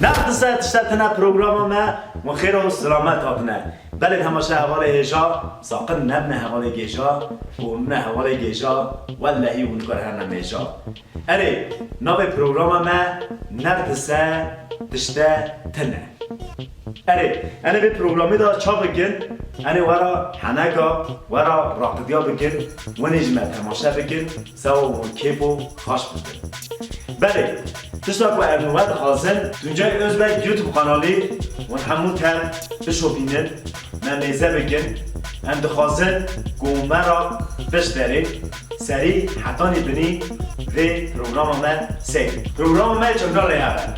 نقد تشتتنا برنامج ما وخير والسلامات هاتنا بلد همشه حواله هجا ساقن نبنه حواله گیجا ونبنه حواله گیجا واللهی ونکار هر نمیجا اره نام برنامج ما نقد تشتتنا اره انا به برنامه دا چا بگن انا ورا حنکا ورا راقدیا بگن و نجمه تماشا بگن سوا و کیبو خاش بگن بله تشتاق و ارنوات خازن دونجای özbek یوتیوب کانالی و همون تر بشوبینن من نیزه بگن اند خازن گومه را بشتری سری حتی نبینی و پروگرام من سی پروگرام من چندان لیاره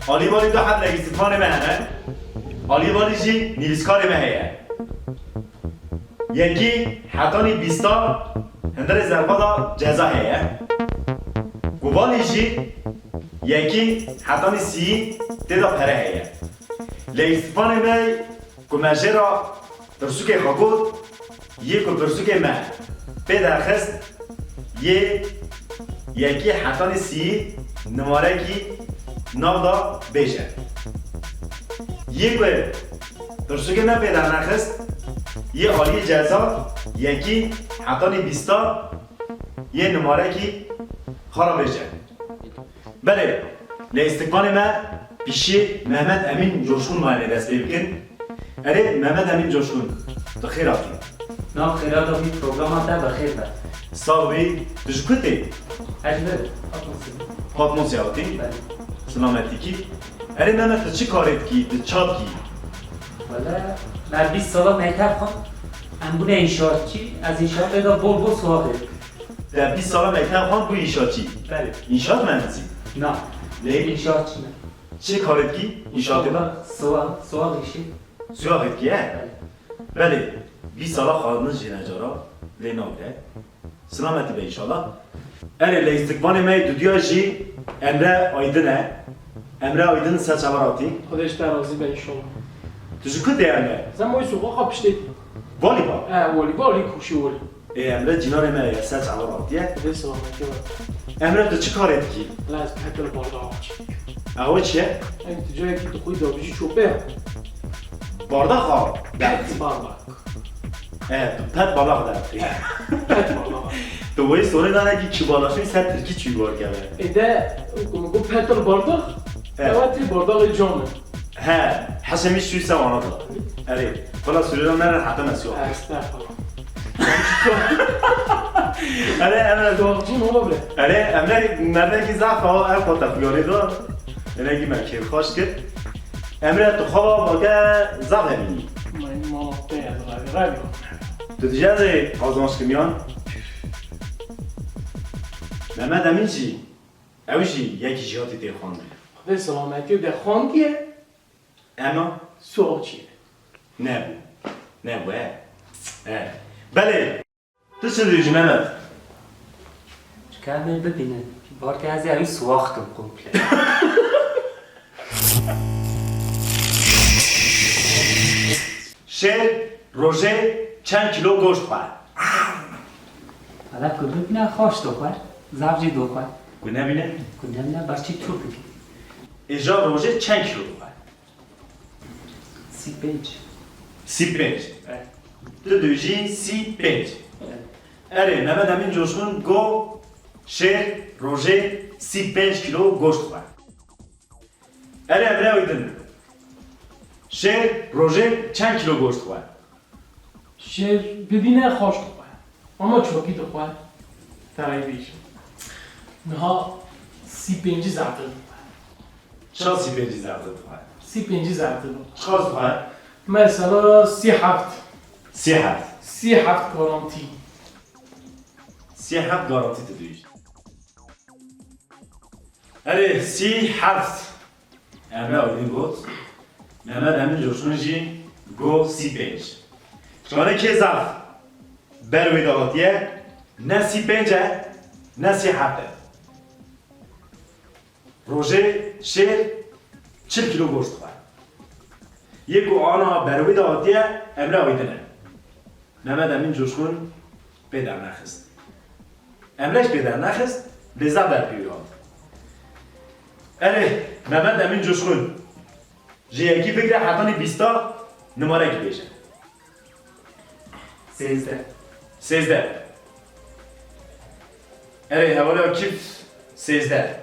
آلی بالی دو حد لگیستفان مهنه آلی بالی جی نیویسکار مهیه یکی حتی نی بیستا هندر زربا دا جزا هیه گوالی جی یکی حتی نی سی دیدا پره هیه لگیستفان مهی گمجه را درسوک خاکود یک درسوک مه بدرخست یکی حتی نی سی نماره کی ناو دا بیشه یک درسوک من پیدا نخست یه آلی جزا یکی حتی نی بیستا یه نماره کی خارا بیشه بله لاستقبال ما پیشی محمد امین جوشون ماینه دست بکن اره محمد امین جوشون تو خیر آتی نام خیرات آبی پروگرام تا بخیر بر ساوی دشکتی اجبر پاتمون سیاتی بله سلامتی کی اره محمد تو چی کارت کی تو چاپ کی والا من 20 سالا مکتب خوام انبونه انشاءات چی از انشاءات پیدا بول سواقه در 20 سال مکتب خوان بوی اینشاتی بله اینشات مهندسی نه نه انشاءات چی نه چه کارت کی اینشات با سواقشی سوراخت کیه بله بله 20 سالا خواهدن جنجارا لیناوده سلامتی به انشالله اره لاستقبال ما دودیا جی امره آیدنه امره آیدن سچاوراتی خودش درازی به ایشون تو جو کده امره زمانی سوقا خابشتی والیبال والیبالی کوشی ولی امره جنار ما سچاوراتیه خودش سلامتی و امره تو چی کارت کی لازم حتی باردا آچی اهو چیه این تو جایی که تو خوی دابیجی چوبه باردا خواب پت باردا تو پت بالا خدا پت باردا تو وای سوره داره کی بالاشوی سر ترکی چی بار کرده ایده گو پت باردا اوتی باردا جامه ها حسمی شوی سوانا داد اره بالا سوره رو نرن حتی مسیح استغفر اره امره داغجین هو بله اره امره مرده کی ضعف ها ار پاتفیانی دار اینه کی من کیر خوش کرد امره تو خواب باگه ضعف همینی من ما بیاد غیبی تو دیگه از آزماش کمیان محمد امین چی؟ اوشی یکی جهاتی تیر خانده خودش سلامتی و در خانگیه اما سوق چیه نبو نبو بله تو چه دیجی محمد؟ چکر من ببینه بار که از یعنی سواختم کمپله شیر روژه چند کیلو گوشت خواهد حالا که ببینه خوش دو کار زبجی دو کار گو نبینه؟ کنیم نه برچی چوب بگیر اجرا روژه چند کیلو خواهد 35 35 تو دویجی 35 اره محمد امین جوشون گو شیر روژه 35 کیلو گوشت خواهد اره امره اویدن شیر روژه چند کیلو گوشت خواهد شیر ببینه خوش تو اما چوکی تو خواهد ترایی بیش نها 35 زرده چرا 35 زرده خواهد 35 زرده چقدر خواهد؟ مثلا 37 37 گارانتی 37 گارانتی تو دویش اره 37 امره آیدین گفت محمد امین جوشون جی گو 35 شمانه که زف بروی داغاتیه نه 35 نه 37 روژه شیر 40 کیلو گوشت خواهد یکو آنا بروی داغاتیه امره آیدنه محمد امین جوشون بدر نخست امرش بدر نخست لذت در پیویاد اره محمد امین جوشخون جی یکی بگیره حتانی 20 نماره کی بیشه 13 13 اره حواله کیف 13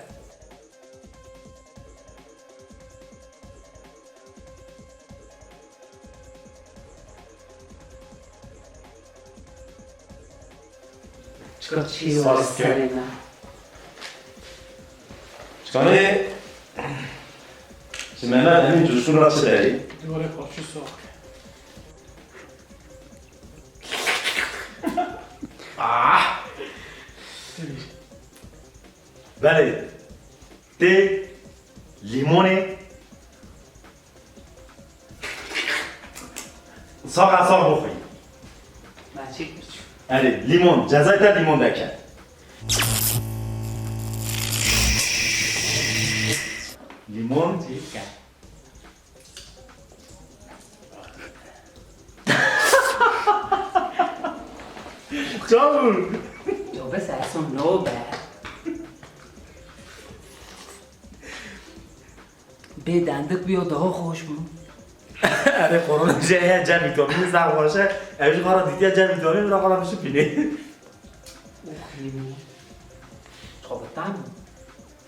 چکار چی سال واسه که. سر من اره محمد امین جوشخون را چه داری؟ دوباره پارچه ساخت. بله تی لیمونی ساق بخوری من چی کنم اره لیمون جزای تا لیمون دکن لیمون چی کنم چاو تو بس اصلا نو به به دندق بیا daha خوش بود اره قرون جه جه ویتامین زغ باشه اوش قرار دیدی جه ویتامین را قرار بشه پینه لیمون طبعا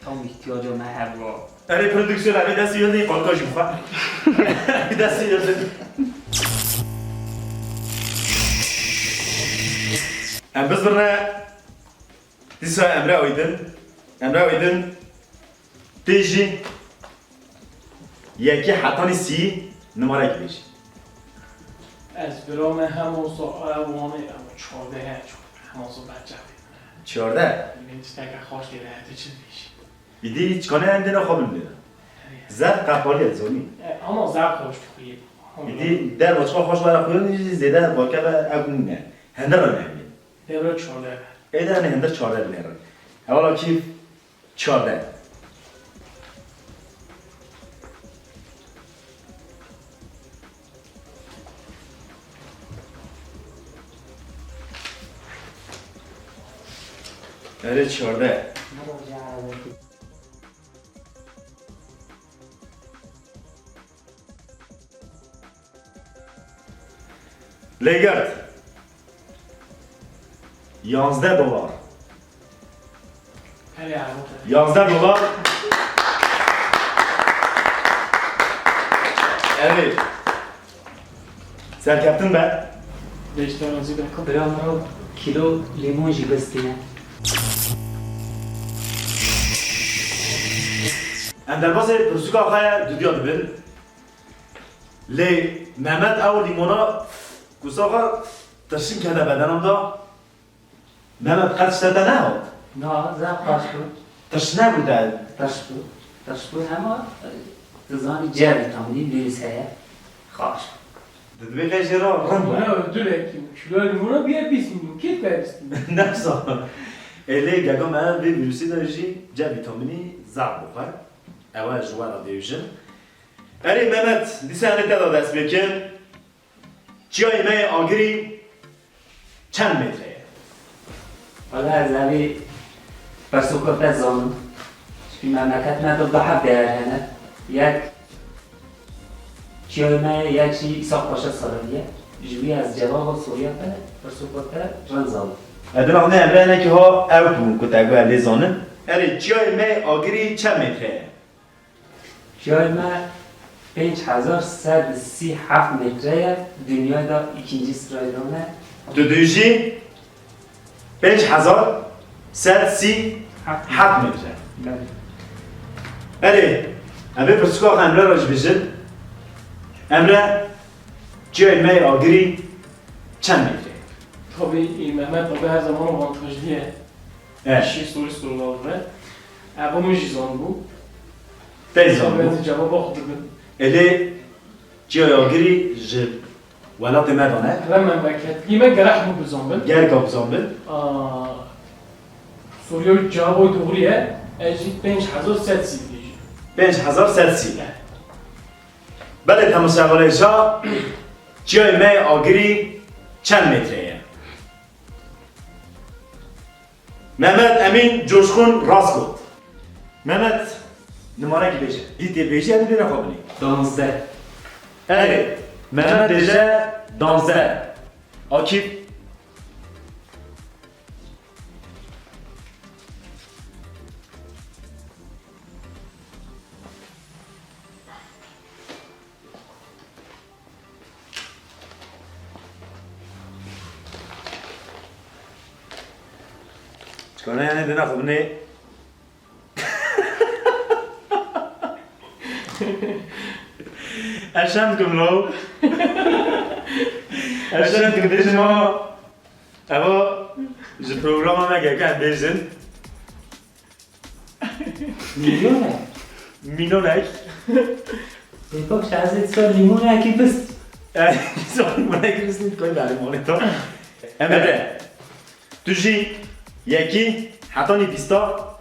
tam ihtiyacı ona her var. اره پرودکسیون اوی دستی یاد این قالکاش بخوا دستی یاد ام بس برنا دیسا امره اویدن تیجی یکی حتانی سی نماره کی بیشی از برام همون ساعت وانه اما 14 همون بچه 14 این تک خوش دیره چی میشه بیدی چکانه هم دینا خواب میدن زد قپالی از زونی اما زب خوش بخوید بیدی در بچه خوش برای خویان نیزی زیده با که اگون نه هنده را نمید دیره 14 ایده نه هنده 14 بنیرن اولا کیف 14 اره 14 لگرد 11 دلار خیلی عموده 11 دلار evet سرکپتن بعد بیشتر رازی بکن برام رو کیلو لیمون جی بستینه. ام در باز پرسوک آخه دودیا دبن لی محمد او لیمونا گوسا آخه ترشین کرده بدنم دا محمد قدش داده نه نه زب خوش بود. ترش نبوده ترش بود اما دزانی جه ویتامینی بیریسه خوش بود. ددبی قیشی را رنگ بود نه دوره کیلو لیمونا بیا 20 میلیون کیت بستیم نفسا ایلی گگا من به ویروسی داشتی جا ویتامینی زرد بخور اول جوان را دیوشن اری محمد دیسه هنه تدا دست بکن چیای مای آگری چند متره حالا از اوی برسوکت زانو چی مملکت من دو حب درهنه یک چیای یک چی ساق باشه سالیه جوی از جواب سوریه به برسوکت رنزاو ادنا آنه امره اینه که ها او بون کتگو علی زانن اری چیای مای آگری چند متره جای ما 5137 متره دنیای دا ikinci sırayla دودویجی 5137 متره اری امره پرسکاخ امره راج بیشن امره چیای مای آگری چند متره tabii این محمد tabii her zaman avantajlıya Evet. şey sorular var. Bu müjizan bu. تیزان Ben cevap bakdım. الی چیای آگری ج ولات مدانه Ve memleket. Yemek gerek mi bu zaman? گر کابزان بل Soruyor cevabı doğruya. Ecik 5000 سی دیجی. 5130 بله تماشاگرای جا چیای مای آگری چند متره محمد امین جوشخون راست گفت محمد نماره کی بیشه دیدی بیشه یعنی بینا خوابنی 12 اری محمد بیشه 12 آکیب چکانه یعنی بینا خوابنی اشمتكم لو اشمتكم بيجن ما ابا جو برنامج ما كان بيجن میلیونه مينونك بیپاک شازید سال لیمونه اکی بست سوري ما نكرسني كل على مونيتور امره تجي يكي حطاني بيستا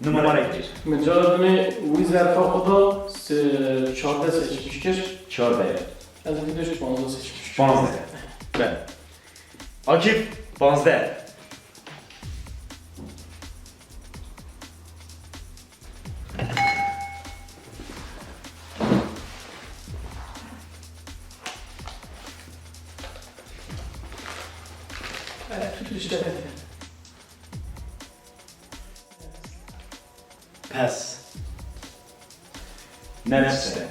نماره كيش مجال وی ظرف خدا 14 seçmiş kez. 14 Az önce de 15 seçmiş. 15 بله آکیب 15 İşte. پس ننفسه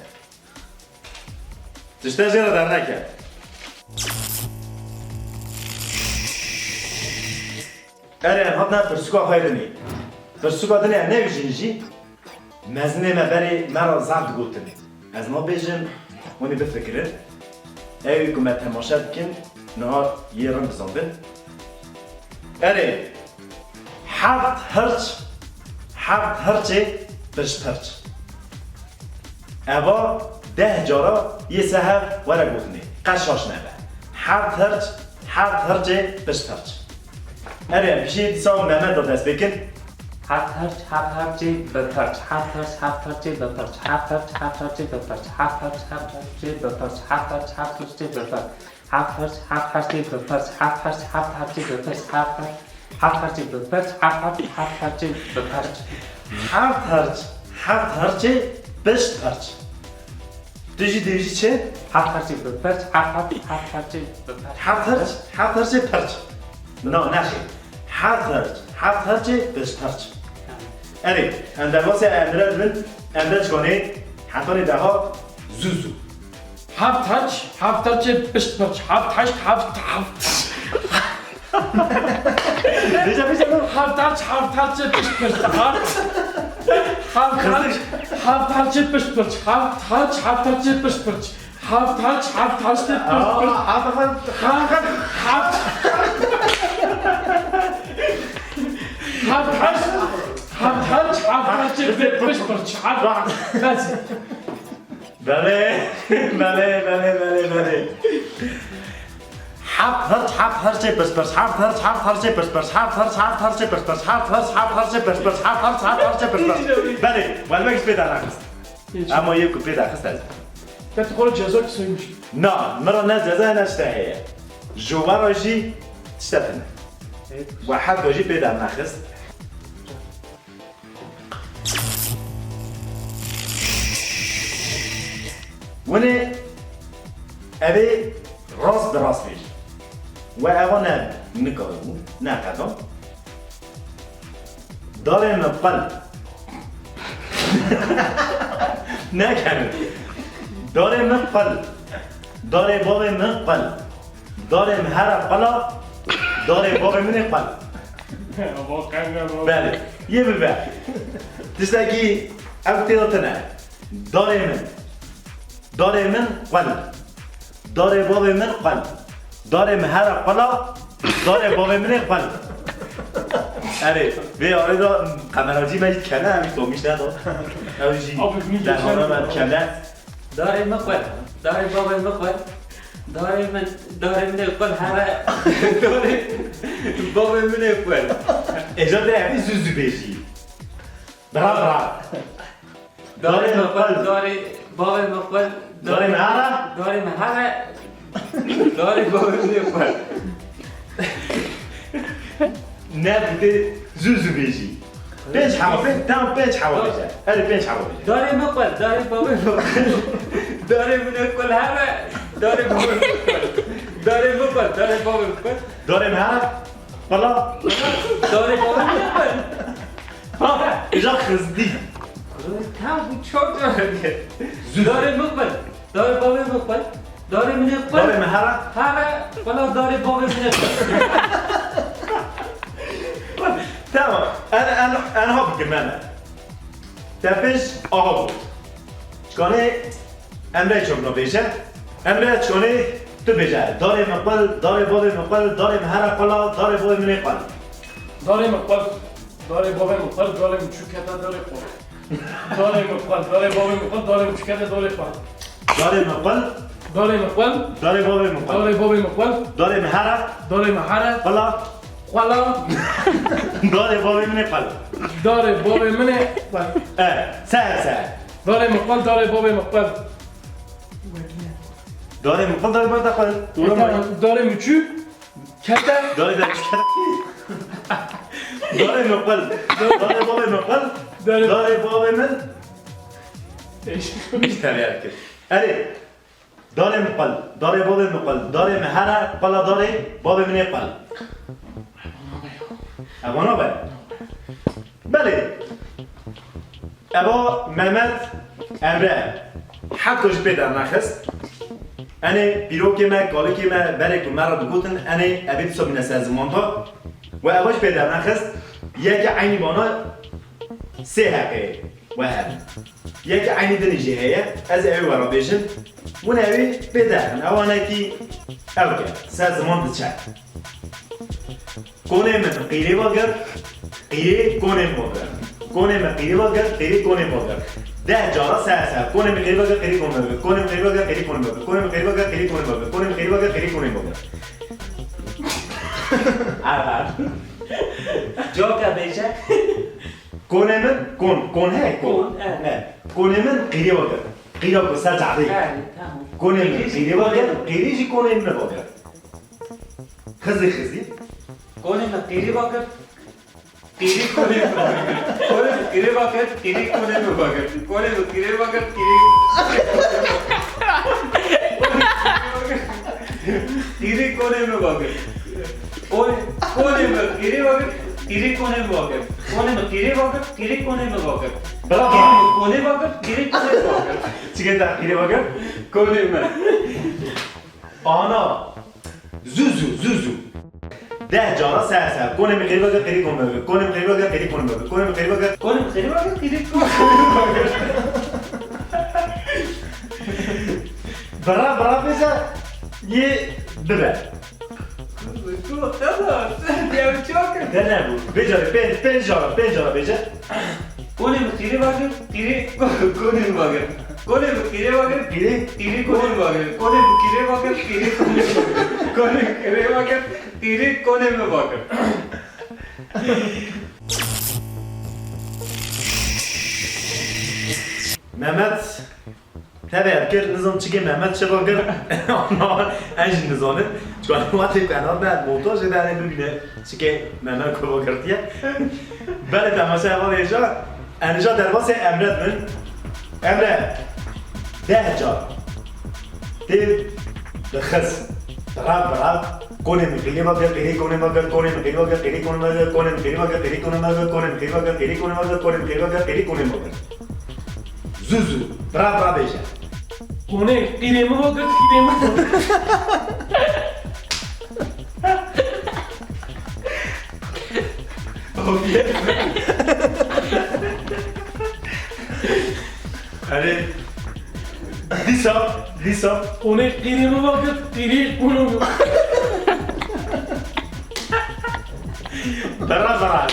تشتاجي را در نکرد اره هاتنا فرسوكا خيرني فرسوكا دنيا نبيجنجي مزني ما بري مرا زعد قلتني از ما بيجن وني بفكرن ايوه كما تماشا بكن نهار يرن بزنبن اره حرد هرچه بشت هرچ اوا 10 جارا یه سهر ورا گفتنی قشاش نبه حرد هرچه بشت هرچ اره پیشی دیسا محمد داد دست بکن هفت هرچی بپرچ هفت هرچی بپرچ هفت هرچی بپرچ هفت هرچی بپرچ هفت هرچی بپرچ هفت هرچی بپرچ هفت هرچی بپرچ هفت هرچی بپرچ هفت هرچی بپرچ هفت هرچه بشت هرچ دیجی چه؟ هفت هرچی بپرچ هفت هرچی بپرچ هفت هرچه پرچ نه نخی هفت هرچه بشت هرچ اری اندر واسه اندرد من اندرد کنه حتانی ده ها زوزو Haft harç, pişt pırç. Haft. بیجا Haft harç, pişt pırç. Haft harç, pişt pırç. Haft harç, pişt pırç. Haft harç, pişt pırç. Haft harç, pişt pırç. Bas. بله هفت هرچه بس هفت هرچه بس هفت هرچه بس بله ولی مگه پیدا نخست اما یک کو پیدا خست از Petrol ceza kısaymış. نه مرا نه جزا نشته هیه جوه راجی تشتفنه و حد راجی پیدا نخست ونه اوه راست به راست بیش و اوه نه نکارو نه قدم داره مقل نه کنه داره مقل داره باب مقل داره هر قلا داره باب من قل بله یه ببر تشتاقی او تیراتنه داره من قل داره باب من قل داره هر قلا داره باب من قل اره به آره دا قمراجی مجید کنه همیش دومیش نداد اوجی در حالا من کنه داره مقبل داره بابا مقبل داره من قل هر داره بابا من قل اجازه همی زوزو بیشی برا داره مقبل داره بابا مقبل داره مهره داره بابا من قل نه بوده زوزو بیشی 5 هوا تمام 5 هوا بشه هر 5 هوا بشه داره مقبل داره بابا مقبل داره من کل همه داره بابا مقبل داره مقبل داره بابا مقبل داریم ها والا داره بابا مقبل ها اینجا خزدی تمام چهار داره داره مقبل داره بابا مقبل داره من قبل داریم هر همه والا داره بابا من قبل تمام انا ها بگم من تپش آها بود چکانه امره چون بشه امره چکانه تو بشه داره مقبل داره بابا مقبل داره هر قلا داره بابا من قبل داره مقبل داره بابا مقبل داره مچوکتا داره خور داره مقبل داره بابا مقبل داره مچوکتا داره خور داره مقبل داره مقبل داره بابا مقبل داره بابا مقبل داره هر داره محره قلا خلا داره بابا من قبل داره بابا من قبل سه داره مقبل داره بابا مقبل داره مقبل داره بابا مقبل داره مچوک کتا داره داره مقبل داره بابا مقبل داره بابا من بیشتر یاد اره داره مقبل داره بابا مقبل داره مهره قلا داره بابا من قبل اوانا باید بله ابا محمد امره حقش بدر نخست انه بیرو که من کالی که من برای که مرا بگوتن انه ابید صبح نسر زمان تا و اباش بدر نخست یک عینی بانا 3 حقه و هر یک عینی دنیجه هیه از اوی ورا بیشن ون اوی بدرن اوانه که او کرد سر زمان دچک کونه من قیره باگر قیره کونه باگر کونه من قیره باگر قیره کونه باگر 10 جارا سر کونه من قیره باگر قیره کونه باگر کونه من قیره باگر قیره کونه باگر کونه من قیره باگر قیره کونه باگر کونه من قیره باگر قیره کونه باگر اول جا که بیشه کونه من کون ہے کون کونه من قیره باگر قیره کو سر جعبه کونه من قیره باگر قیره جی کونه من باگر خزی کونه من قیری باگر قیری کونه باگر کونه من قیری باگر قیری کونه باگر کونه من قیری باگر قیری قیری کونه باگر کونه من قیری باگر قیری کونه باگر کونه من قیری باگر قیری کونه باگر برافو کونه باگر قیری کونه باگر چیکار تا قیره باگر کونه من آنا زوزو 10 جارا سر کونه من قیره باگر قیره کونه باگر کونه من قیره باگر قیره کونه باگر کونه من قیره باگر کونه من قیری باگر قیری کونه باگر برا بیزا یه ببر نه بود بجاره 5 جارا بجا کونه من قیری باگر قیری کونه باگر کونه من قیری باگر قیری کونه باگر کونه من قیری باگر قیری کونه باگر کونه من قیری باگر قیری کونه باگر محمد تبعیت کرد نظام چیگه محمد چه باگر آنها انج نظامه چون وقتی کنار بعد موتاج داره ببینه چیگه محمد که باگرتیه بله تماشای اول اینجا در واسه امرت من امره 10 جار دل دخص براب کونه من قیلی باگر قیلی کونه باگر کونه من قیلی باگر قیلی کونه باگر کونه من قیلی باگر قیلی کونه باگر کونه من قیلی باگر قیلی کونه باگر کونه من قیلی باگر قیلی کونه باگر زوزو برا بیشه کونه قیره ما باگر قیره ما اره دیسا کونه قیره ما باگر قیره کونه باگر برا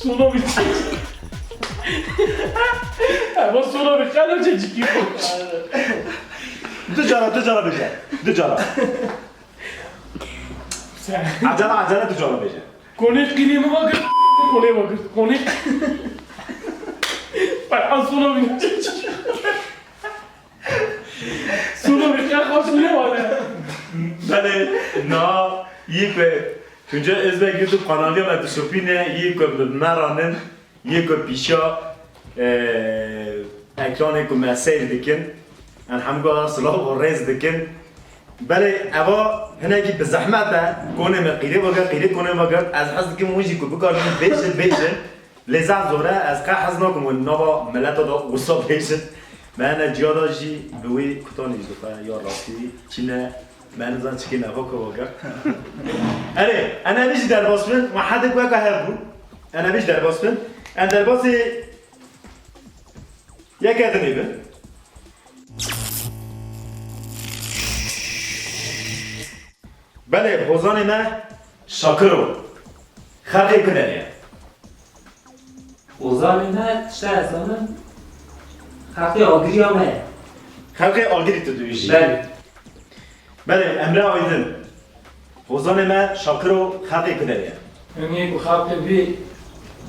Sono vicino. Ma sono vicino c'è schifo. دو جارا بشه دو جارا عجله دو جارا بشه Con قیره ما باگر کونه فرحان sono vicino. Sono vicino خوش نمیاد. بله نه یک به Çünkü Özbek YouTube kanalı var. Tuşupine iyi ki meranın, iyi ki pişa ekranı ki mesaj dikin. Elhamdülillah sılav ve rez dikin. بله اما هنگی به زحمت کنه مقیره وگر قیره کنه وگر از حس که موجی کو بکارم بیشن لذت زوره از که حس نکم و نوا ملت دا وسا بیشن من جیادا جی بوی کتانی جدوفه یا راستی چینه من زن چکی نوا که وگر اره انا بیش در باس بین ما حد کوه که هر بود انا بیش در باس بین ان در باس یک ادنی بین بله حوزان ما شاکرو خلقی کنه اوزان نه چه هستانه؟ خلقی آگری همه خلقی آگری تو دویشی بله امره آیدن حوزان ما شاکرو خلقی کنه یعنی bu halkı bir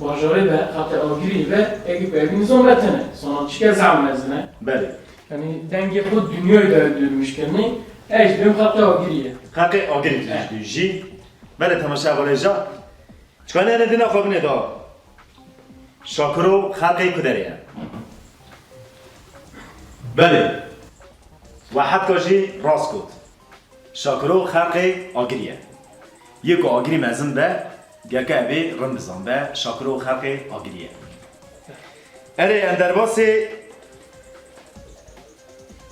başarı ve hatta agiri ve ekip evin zonretine sonra çıkar zamezine. بله Yani denge bu dünyayı da öldürmüş kendini. Eş benim hatta agiriye. خلقی آگری تو دویشی بله تماشا بالا چکانه ندینا خواب ندا شاکرو خلقی کنه بله واحد کاشی راست کد شاکرو خلقی آگریه یک آگری مزن به گرکه ابی رمزان به شاکرو خلقی آگریه اره اندر باسی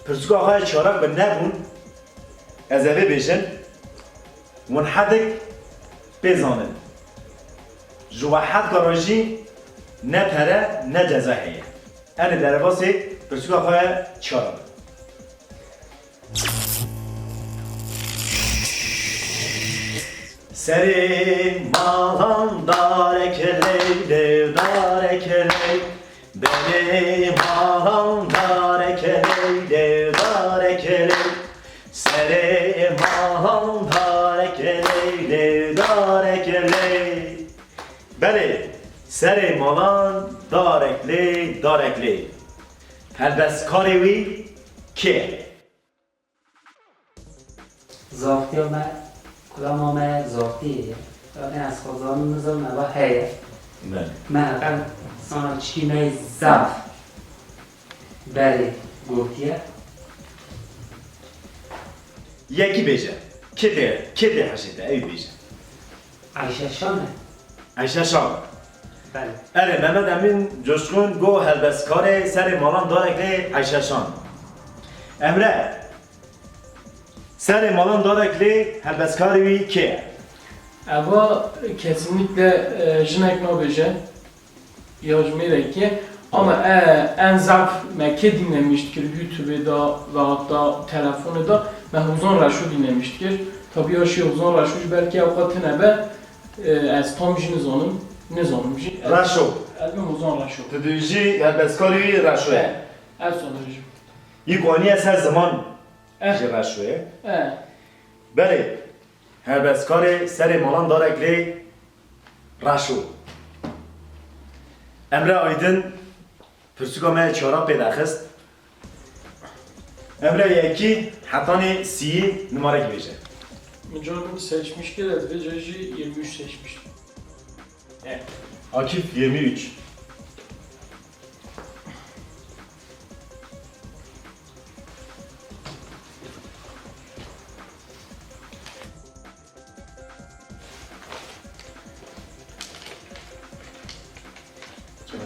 پرسکو آقای چارک به نبون از ابی بیشن منحدک بزانن جو واحد کاراجی نه پره نه جزایه اره در باسی پرسکو آقای چارک Serin malam darekeley dev darekeley benim malam darekeley dev darekeley Serin malam darekeley dev darekeley Beli serin malam darekley darekley Helbes karevi ki زافتی همه کدام همه زافتی یعنی از خودزان نظام نبا هیه من اقل سانا چینه زف بله گفتیه Yeki beje. Kedi haşete ev beje. عیشه شانه Ayşe Şam. بله Ere Mehmet Emin Coşkun go helbeskare seri malan darekli Ayşe Şam. Emre seri malan darekli helbeskare ki. Ama kesinlikle jinek nobeje yajmere ki ama en zaf Mekke dinlemiştir YouTube'da ve hatta telefonda ben uzun raşu dinlemiştir. Tabii ya şey uzun raşu belki avukatına be az tam jinizonum ne zonum ji. Raşo. Elbim uzun raşu. Tüdüji helbeskare raşo. El sonracı. İkoni her zaman ji raşo. Beli helbeskare seri malan darekli raşo. Emre Aydın Pürsükame çorap pedaxist. Emre yeki hatani si numara gibece. Canım seçmiş ki ve Ceji 23 seçmiş. Akif 23.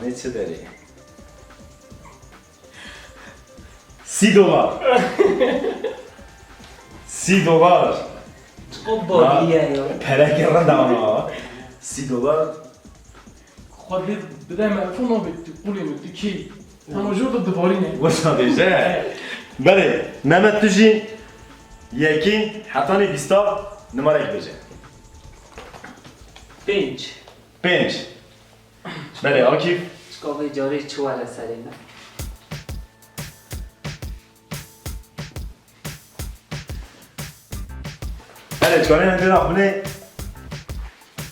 Ne çederi? $10. $10. o bodiye ya Perek yarında ona. $10. خود بدأ مفهوم bitti, kulübü bitti ki tanıcı da duvarine. وصل دیجه بله نمت توجی یکی حتانی 20 نماره یک بجه پنج 5 بله آکیف چکاوی جاری چواله سرینه بله چکانه نمیدون آخونه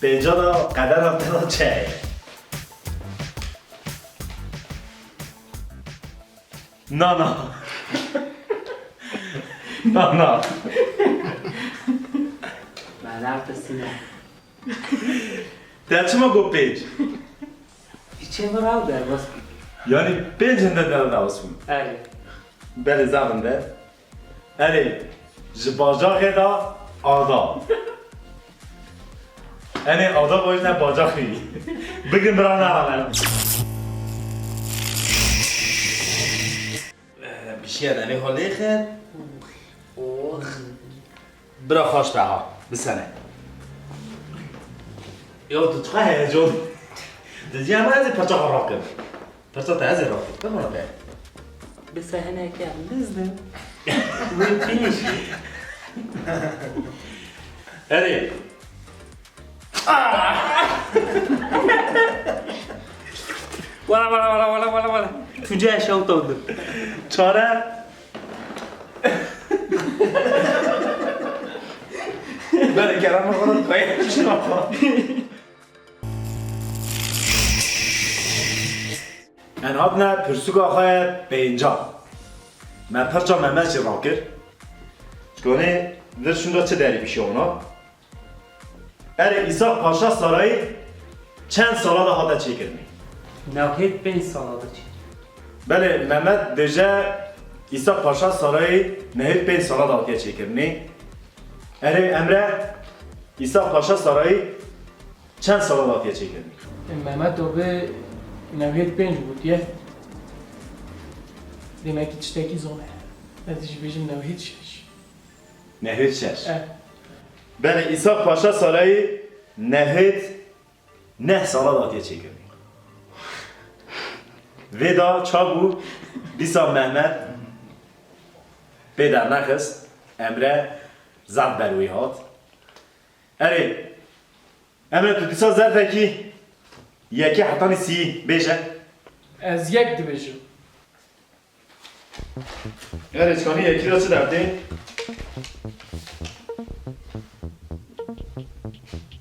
به اینجا دا قدر رفته دا چه نه نه نه نه من رفت سینه در چه ما گو پیج؟ چه براو در باز یعنی پیج هنده در دواز بون اره بله زبنده اره جباجاقه دا آدا یعنی آدا باید نه باجاقی بگیم برای نرانه بیشیر نمی حالی خیر برا خوش به ها بسنه یا تو چقه هیجون دیدی همه از پرچا خراب کرد پرچا تا از را کرد بمونه به بسهنه که هم نزدم ویپینشی اره والا تو جای شاو دادم چاره بله گرم خودم باید شما انهاد نه پرسوگ آخواه به اینجا من پرچا ممز چه رام کرد چگونه درشون را چه داری پیشه اونا اره ایساق پاشا سارایی چند سالا دا حالا چه کردنی نوهید بین سالا چی بله محمد دجا ایساق پاشا سارایی نهید 5 سالا دا حالا چه کردنی اره امره ایساق پاشا سارایی چند سالا دا حالا چه کردنی محمد دوبه نوید 5 بود یه demek ki çteki zor. Netice bizim navhid şiş. نهید 6 بله ایساق پاشا سارایی نهید 9 سالا دا حالا چه کردنی ودا چابو دیسا محمد بدر نخست امره زد بروی هات اره امره تو دیسا زد کی یکی حتانی سی بیشه Az yek dibijim. اره چکانی یکی را چه درده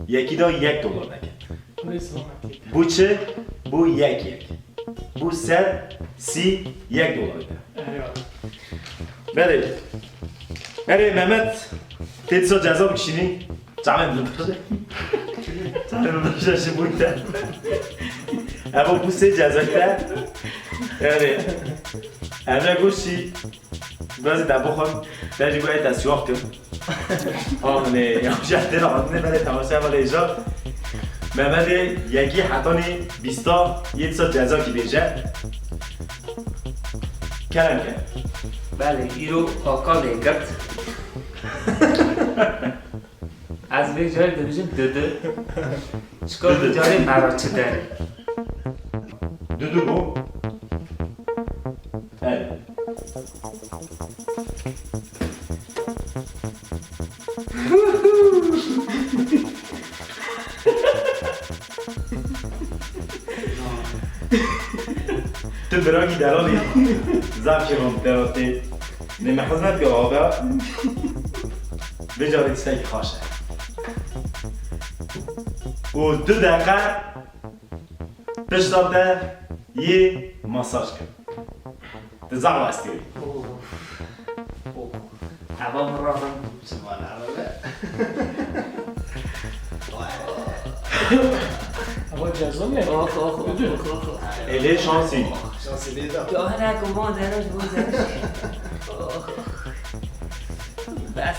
یکی دا $1 نکن Neyse lan. بو چه؟ بو یک بو سر سی $1 ده Eyvallah. بله بله محمد تیتسا جزا بکشینی جمعه بلنبرده جمعه بلنبرده بوده اما بو سه جزا ده بله امره گوشی بعضی دبو خواهم درجی باید دستیواه کن آمنه یا جهده را آمنه بله تماشای مال ایجا محمد یکی حتانی 20 یک سا جزا کی بیشه کرم کرد بله ایرو آقا لیگرد از به جای دبیجم دده چکار به جای مرا چه داره دودو بو بله تو براگی درالی زب که هم دراتی نمیخوزنت که آقا بجاری تستایی خواشه و 2 دقیقه پشت داده یه ماساژ کن تو زب بستیوی هوا مرادم Ama ceza ne? اله شانسی گاه نکن ما درش بوزش بس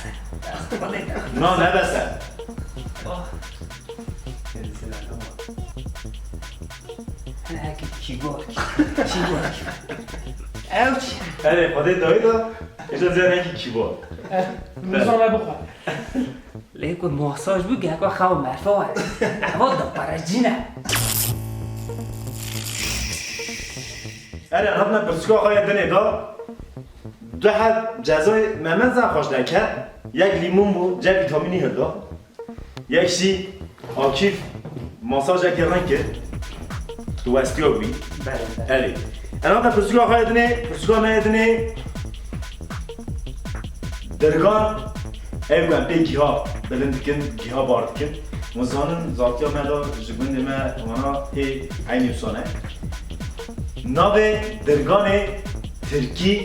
نه نبسه هکی کیبورد اوچ اره خواهده دایی دا اجازه نگی کی بود Muzana bukha. لیکن محساج بود گه خواه مرفوع هوا دا پرجینه اره ربنا برسکا خواهی دنه دا دو حد جزای ممن زن خوش نکرد یک لیمون بود جب ویتامینی هدا یک شی آکیف ماساژ کردن که تو وستیو بی اره انا دا برسکا خواهی دنه برسکا نه دنه درگان ایوان پی گیاه بلند کن گیاه بارد کن مزانن ذاتیا ملا جگون دمه وانا ای عینی بسانه ناو درگان ترکی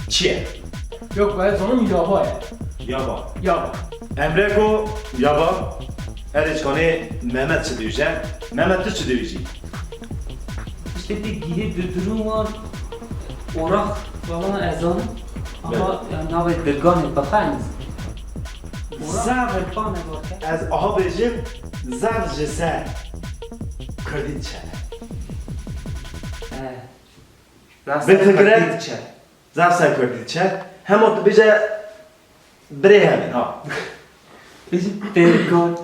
چیه؟ Yok ben onun yaba ya. یابا Yaba. امره کو یابا Eriç koni Mehmet çi diyece. Mehmet tu çi diyecek. İşte bir giri düdürüm var. Orak falan ezanı. Ama nave dirganı bakayınız. Zav bana bak. Az aha bejim zar jese. Kurdit çe. Betegre zar say kurdit çe. Hem o beje bre hemen ha. Bizim dirgan.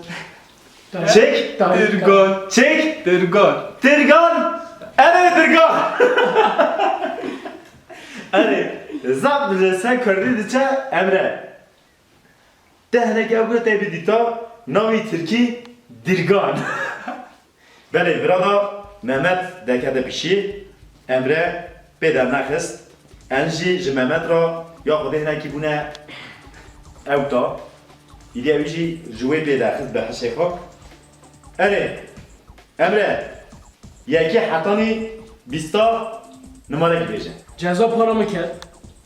Çek. Dirgan. Çek. Dirgan. Dirgan. Evet dirgan. Hani zar jese kurdit çe emre. Tehne gavga tebi dita navi Türkiye dirgan. Bele burada Mehmet dekede pişi Emre peder nakhist enji ji Mehmet ra ya khudehna ki buna evta ili evji jouer peder khist be hşefa Ere Emre yeki hatani bista numara gidecek. Ceza paramı kel.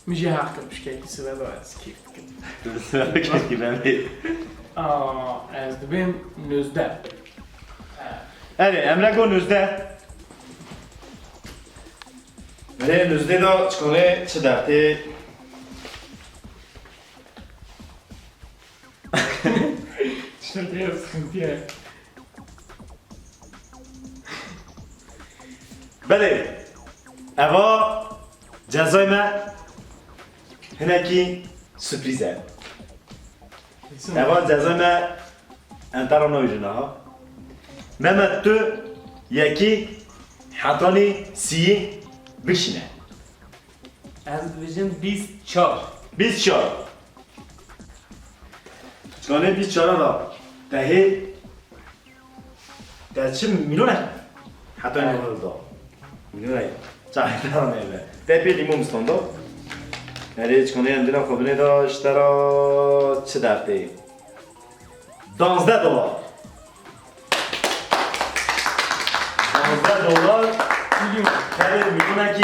Müce hakkımış kendisi ve böyle skip. Keşke ben de. Ez dibim nözde. Ere Emre go nüzde. Ere nüzde da çikole çıdartı. Şuraya sıkıntıya. Bele eva cezayme hineki sürprize. Eva cezayme entarano yüzüne ha. Mehmet tu yeki hatani siyi bişine. Az bizim biz çar. Biz çar. Çkane biz çara da tehi Terçim milyon hatani oldu. Milyon çay tarane be. Tepi limon stando. Nereye çkane endina kabine da iştara çıdartı. $10. $10 her milyona ki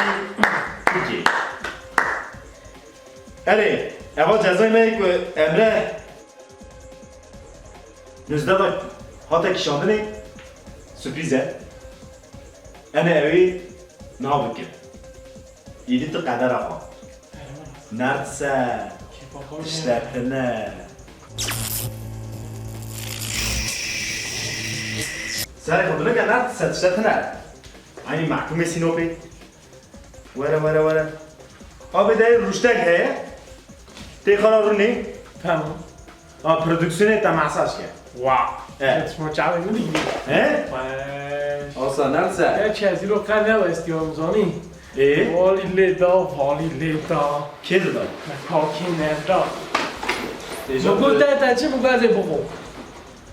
Türkiye. Allez, avant cezayı meyik Emre Nüzde bak hatta ki şandını sürprize Ene evi ne yapık İdi de kadar afa Neredse işlertine Sen koduna gel neredse işlertine Aynı mahkume sinopi Vere Abi de rüştek he Tekrar runi Tamam. prodüksiyonu tamasaş ke Wow. Evet. It's much out of the He? Olsa neredse Gerçi az yiro kadar istiyorum zani. E? Vali leda. Kedi da Kalkin nerede? Bu da taçı bu gazı bu.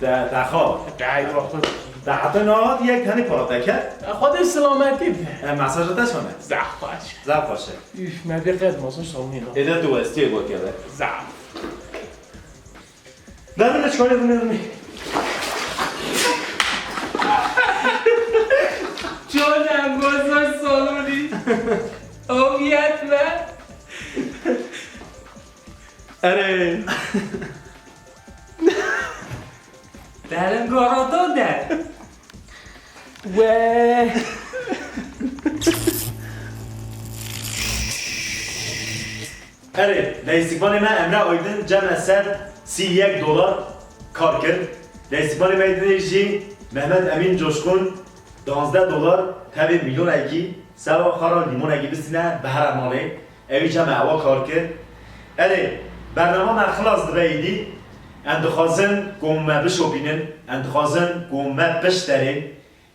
Daxal Gayet vakit. Da حتی نهاد یک تنی پارتکه خود سلامتی ده. مساج تشونه زحمت. زب باشه Üf, ne bir kez masaj salmıyor. ایده دو استی بود کرده Zaf. دارم چیکار کنم Çoğundan masaj salonu. Oviyet ve اره derin garadan der. Ve اره لیستیکبان من امره آیدن جمع $31 کار کرد لیستیکبان من دیدی محمد امین جوشکون $12 تبی میلیون اگی سوا خارا لیمون اگی بسینه به هر ماله اوی جمع اوا کار کرد اره برنامه من خلاص دبایدی اندخازن گومه بشوبینن اندخازن گومه بشترین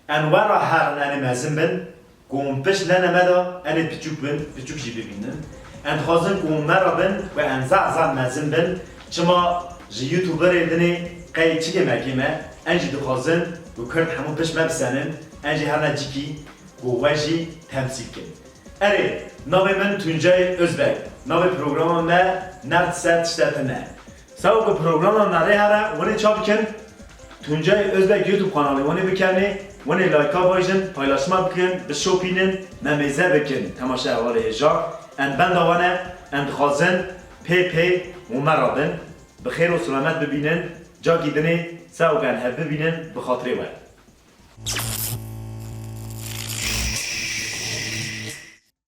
انوارا هر ننه مزن بن گوم پش ننه مدا انه پیچوک بن پیچوک جی ببینن اندخازن گومه را بن و انزعزع مزن بن چما جی یوتیوبر ایدنی قی چی مکیمه انجی دخازن و کرد همون پش مبسنن انجی هر نجیکی گوهجی تمثیل کن اره ناوی من تونجای ازبک ناوی پروگرام ما نرد ست شتتنه سو که پروگرام نره هره ونه چاپ کن Tuncay Özbek YouTube kanalı onu bikeni, onu like'a bajın, paylaşma bikin, bişopinin, memeze bikin, temaşa evvali heja. En ben davane, en khazın, PP, umarabın, bixeyr ve selamet bibinin, جا گیدنی ساو کن هف ببینن بخاطری ور